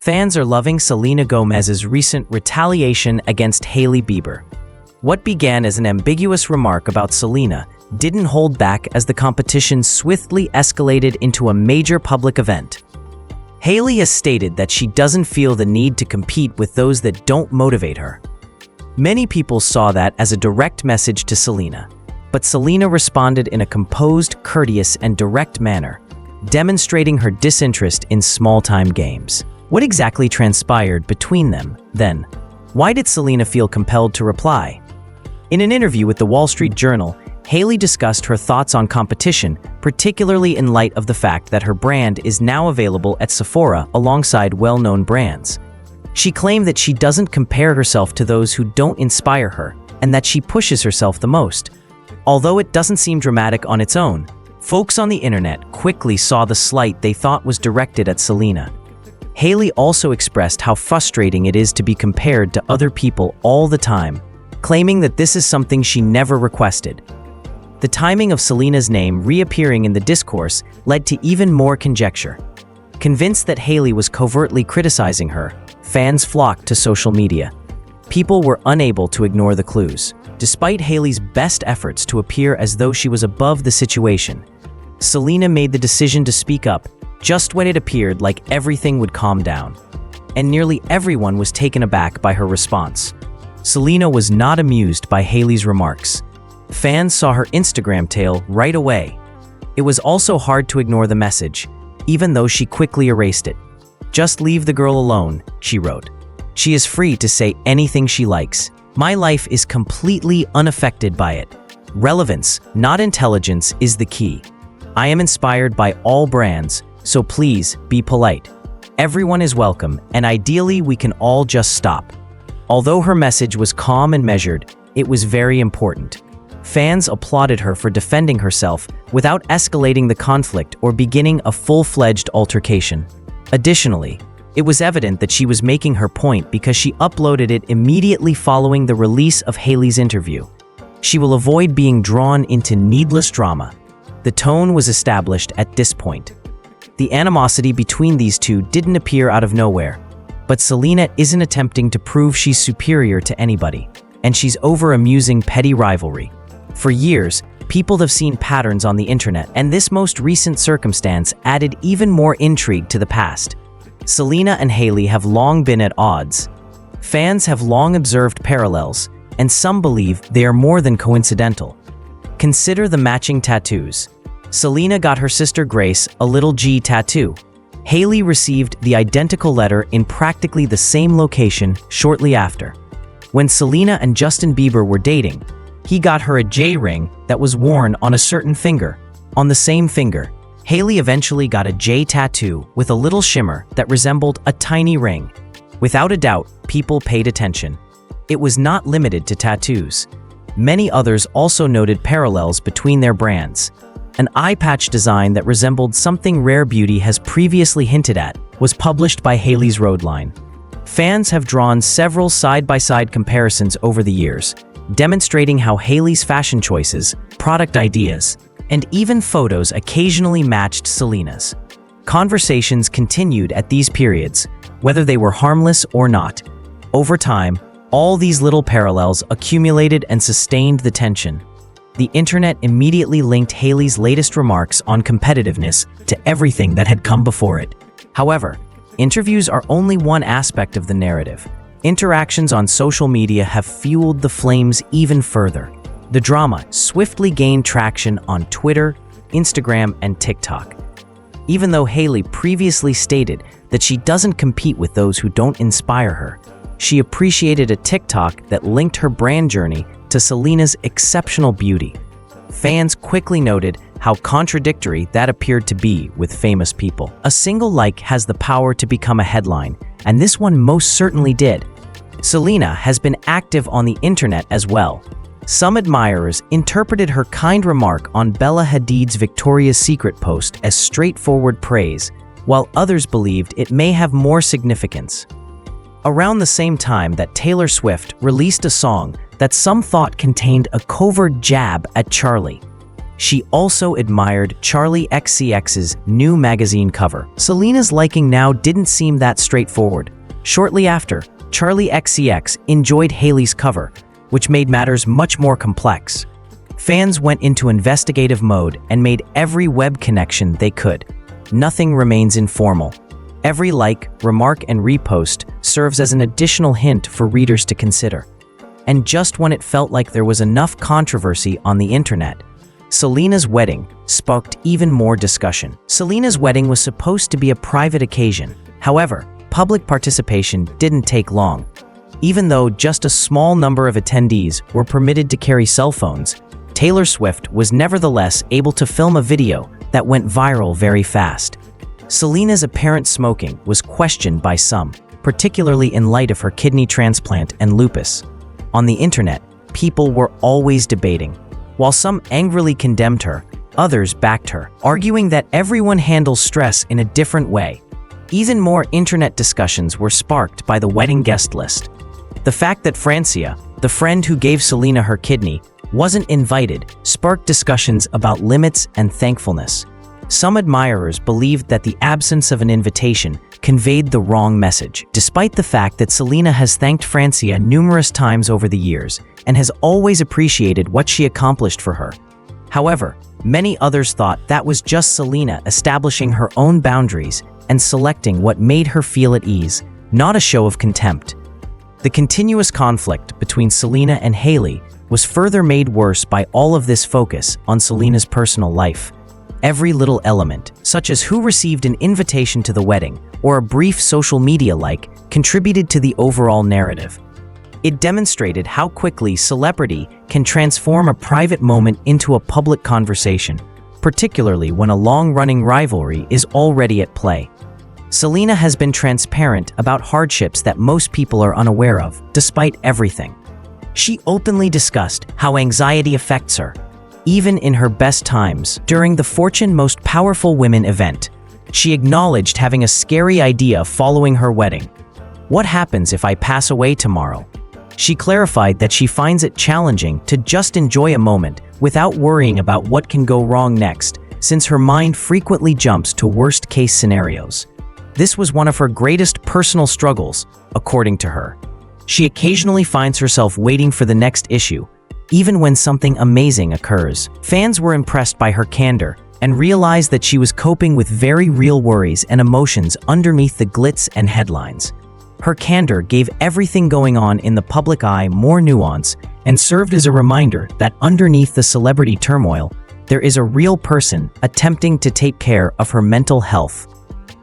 Fans are loving Selena Gomez's recent retaliation against Hailey Bieber. What began as an ambiguous remark about Selena didn't hold back as the competition swiftly escalated into a major public event. Hailey has stated that she doesn't feel the need to compete with those that don't motivate her. Many people saw that as a direct message to Selena, but Selena responded in a composed, courteous, and direct manner, demonstrating her disinterest in small-time games. What exactly transpired between them, then? Why did Selena feel compelled to reply? In an interview with the Wall Street Journal, Hailey discussed her thoughts on competition, particularly in light of the fact that her brand is now available at Sephora alongside well-known brands. She claimed that she doesn't compare herself to those who don't inspire her, and that she pushes herself the most. Although it doesn't seem dramatic on its own, folks on the internet quickly saw the slight they thought was directed at Selena. Hailey also expressed how frustrating it is to be compared to other people all the time, claiming that this is something she never requested. The timing of Selena's name reappearing in the discourse led to even more conjecture. Convinced that Hailey was covertly criticizing her, fans flocked to social media. People were unable to ignore the clues. Despite Hailey's best efforts to appear as though she was above the situation, Selena made the decision to speak up just when it appeared like everything would calm down. And nearly everyone was taken aback by her response. Selena was not amused by Hailey's remarks. Fans saw her Instagram tale right away. It was also hard to ignore the message, even though she quickly erased it. "Just leave the girl alone," she wrote. "She is free to say anything she likes. My life is completely unaffected by it. Relevance, not intelligence, is the key. I am inspired by all brands, so please be polite. Everyone is welcome, and ideally we can all just stop." Although her message was calm and measured, it was very important. Fans applauded her for defending herself without escalating the conflict or beginning a full-fledged altercation. Additionally, it was evident that she was making her point because she uploaded it immediately following the release of Hailey's interview. She will avoid being drawn into needless drama. The tone was established at this point. The animosity between these two didn't appear out of nowhere, but Selena isn't attempting to prove she's superior to anybody, and she's over amusing petty rivalry. For years, people have seen patterns on the internet, and this most recent circumstance added even more intrigue to the past. Selena and Hailey have long been at odds. Fans have long observed parallels, and some believe they are more than coincidental. Consider the matching tattoos. Selena got her sister Grace a little G tattoo. Hailey received the identical letter in practically the same location shortly after. When Selena and Justin Bieber were dating, he got her a J ring that was worn on a certain finger. On the same finger, Hailey eventually got a J tattoo with a little shimmer that resembled a tiny ring. Without a doubt, people paid attention. It was not limited to tattoos. Many others also noted parallels between their brands. An eye patch design that resembled something Rare Beauty has previously hinted at was published by Hailey's Road line. Fans have drawn several side-by-side comparisons over the years, demonstrating how Hailey's fashion choices, product ideas, and even photos occasionally matched Selena's. Conversations continued at these periods, whether they were harmless or not. Over time, all these little parallels accumulated and sustained the tension. The internet immediately linked Hailey's latest remarks on competitiveness to everything that had come before it. However, interviews are only one aspect of the narrative. Interactions on social media have fueled the flames even further. The drama swiftly gained traction on Twitter, Instagram, and TikTok. Even though Hailey previously stated that she doesn't compete with those who don't inspire her, she appreciated a TikTok that linked her brand journey to Selena's exceptional beauty. Fans quickly noted how contradictory that appeared to be with famous people. A single like has the power to become a headline, and this one most certainly did. Selena has been active on the internet as well. Some admirers interpreted her kind remark on Bella Hadid's Victoria's Secret post as straightforward praise, while others believed it may have more significance. Around the same time that Taylor Swift released a song that some thought contained a covert jab at Charlie. she also admired Charli XCX's new magazine cover. Selena's liking now didn't seem that straightforward. Shortly after, Charli XCX enjoyed Hailey's cover, which made matters much more complex. Fans went into investigative mode and made every web connection they could. Nothing remains informal. Every like, remark, and repost serves as an additional hint for readers to consider. And just when it felt like there was enough controversy on the internet, Selena's wedding sparked even more discussion. Selena's wedding was supposed to be a private occasion. However, public participation didn't take long. Even though just a small number of attendees were permitted to carry cell phones, Taylor Swift was nevertheless able to film a video that went viral very fast. Selena's apparent smoking was questioned by some, particularly in light of her kidney transplant and lupus. On the internet, people were always debating. While some angrily condemned her, others backed her, arguing that everyone handles stress in a different way. Even more internet discussions were sparked by the wedding guest list. The fact that Francia, the friend who gave Selena her kidney, wasn't invited sparked discussions about limits and thankfulness. Some admirers believed that the absence of an invitation conveyed the wrong message, despite the fact that Selena has thanked Francia numerous times over the years and has always appreciated what she accomplished for her. However, many others thought that was just Selena establishing her own boundaries and selecting what made her feel at ease, not a show of contempt. The continuous conflict between Selena and Hailey was further made worse by all of this focus on Selena's personal life. Every little element, such as who received an invitation to the wedding or a brief social media like, contributed to the overall narrative. It demonstrated how quickly celebrity can transform a private moment into a public conversation, particularly when a long-running rivalry is already at play. Selena has been transparent about hardships that most people are unaware of, despite everything. She openly discussed how anxiety affects her, even in her best times. During the Fortune Most Powerful Women event, she acknowledged having a scary idea following her wedding. "What happens if I pass away tomorrow?" She clarified that she finds it challenging to just enjoy a moment without worrying about what can go wrong next, since her mind frequently jumps to worst-case scenarios. This was one of her greatest personal struggles, according to her. She occasionally finds herself waiting for the next issue, even when something amazing occurs. Fans were impressed by her candor and realized that she was coping with very real worries and emotions underneath the glitz and headlines. Her candor gave everything going on in the public eye more nuance and served as a reminder that underneath the celebrity turmoil, there is a real person attempting to take care of her mental health.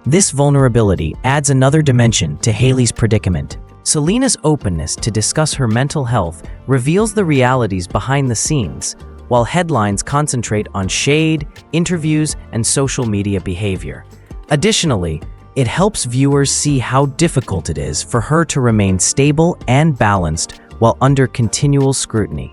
This vulnerability adds another dimension to Hailey's predicament. Selena's openness to discuss her mental health reveals the realities behind the scenes, while headlines concentrate on shade, interviews, and social media behavior. Additionally, it helps viewers see how difficult it is for her to remain stable and balanced while under continual scrutiny.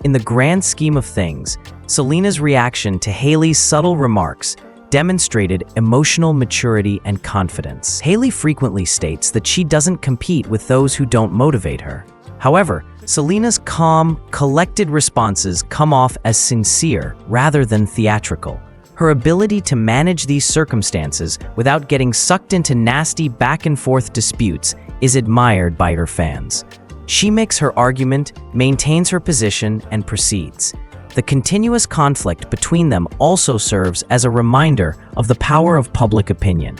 In the grand scheme of things, Selena's reaction to Hailey's subtle remarks demonstrated emotional maturity and confidence. Hailey frequently states that she doesn't compete with those who don't motivate her. However, Selena's calm, collected responses come off as sincere rather than theatrical. Her ability to manage these circumstances without getting sucked into nasty back-and-forth disputes is admired by her fans. She makes her argument, maintains her position, and proceeds. The continuous conflict between them also serves as a reminder of the power of public opinion.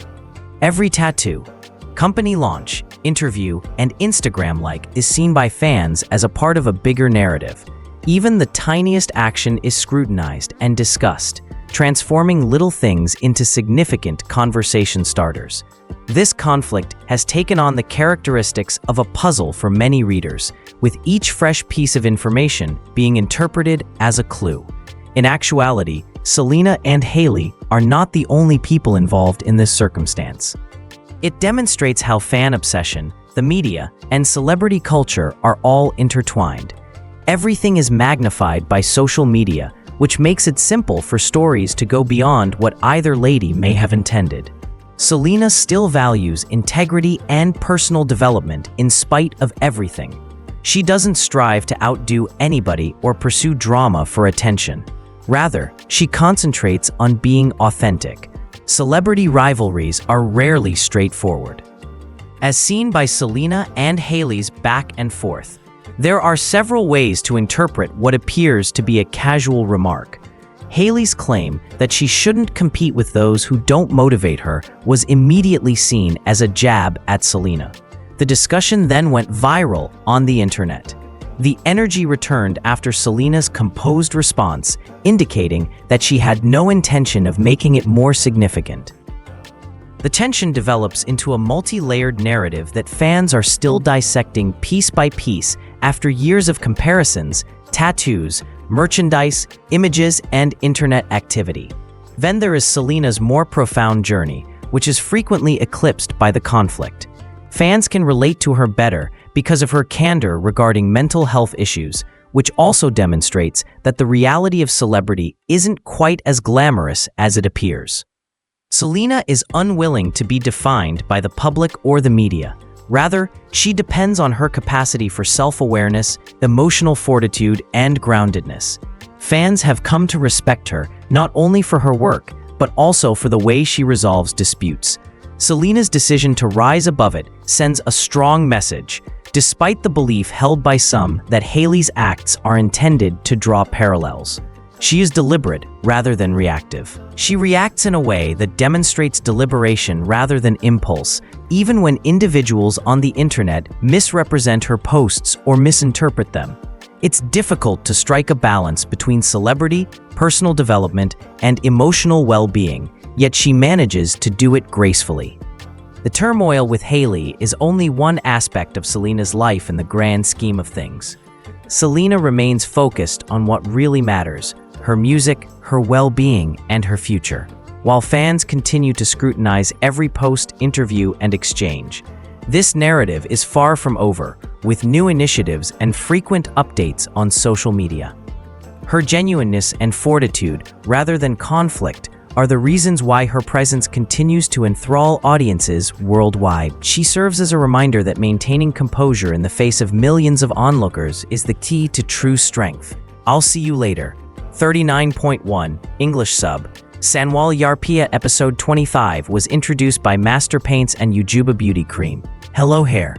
Every tattoo, company launch, interview, and Instagram like is seen by fans as a part of a bigger narrative. Even the tiniest action is scrutinized and discussed, transforming little things into significant conversation starters. This conflict has taken on the characteristics of a puzzle for many readers, with each fresh piece of information being interpreted as a clue. In actuality, Selena and Hailey are not the only people involved in this circumstance. It demonstrates how fan obsession, the media, and celebrity culture are all intertwined. Everything is magnified by social media, which makes it simple for stories to go beyond what either lady may have intended. Selena still values integrity and personal development in spite of everything. She doesn't strive to outdo anybody or pursue drama for attention. Rather, she concentrates on being authentic. Celebrity rivalries are rarely straightforward. As seen by Selena and Hailey's back and forth, there are several ways to interpret what appears to be a casual remark. Hailey's claim that she shouldn't compete with those who don't motivate her was immediately seen as a jab at Selena. The discussion then went viral on the internet. The energy returned after Selena's composed response, indicating that she had no intention of making it more significant. The tension develops into a multi-layered narrative that fans are still dissecting piece by piece after years of comparisons, tattoos, merchandise, images, and internet activity. Then there is Selena's more profound journey, which is frequently eclipsed by the conflict. Fans can relate to her better because of her candor regarding mental health issues, which also demonstrates that the reality of celebrity isn't quite as glamorous as it appears. Selena is unwilling to be defined by the public or the media. Rather, she depends on her capacity for self-awareness, emotional fortitude, and groundedness. Fans have come to respect her not only for her work, but also for the way she resolves disputes. Selena's decision to rise above it sends a strong message, despite the belief held by some that Hailey's acts are intended to draw parallels. She is deliberate rather than reactive. She reacts in a way that demonstrates deliberation rather than impulse, even when individuals on the internet misrepresent her posts or misinterpret them. It's difficult to strike a balance between celebrity, personal development, and emotional well-being, yet she manages to do it gracefully. The turmoil with Hailey is only one aspect of Selena's life in the grand scheme of things. Selena remains focused on what really matters: her music, her well-being, and her future. While fans continue to scrutinize every post, interview, and exchange, this narrative is far from over, with new initiatives and frequent updates on social media. Her genuineness and fortitude, rather than conflict, are the reasons why her presence continues to enthrall audiences worldwide. She serves as a reminder that maintaining composure in the face of millions of onlookers is the key to true strength. I'll see you later. 39.1 English sub. Sanwal Yarpia episode 25 was introduced by Master Paints and Ujuba Beauty Cream. Hello hair.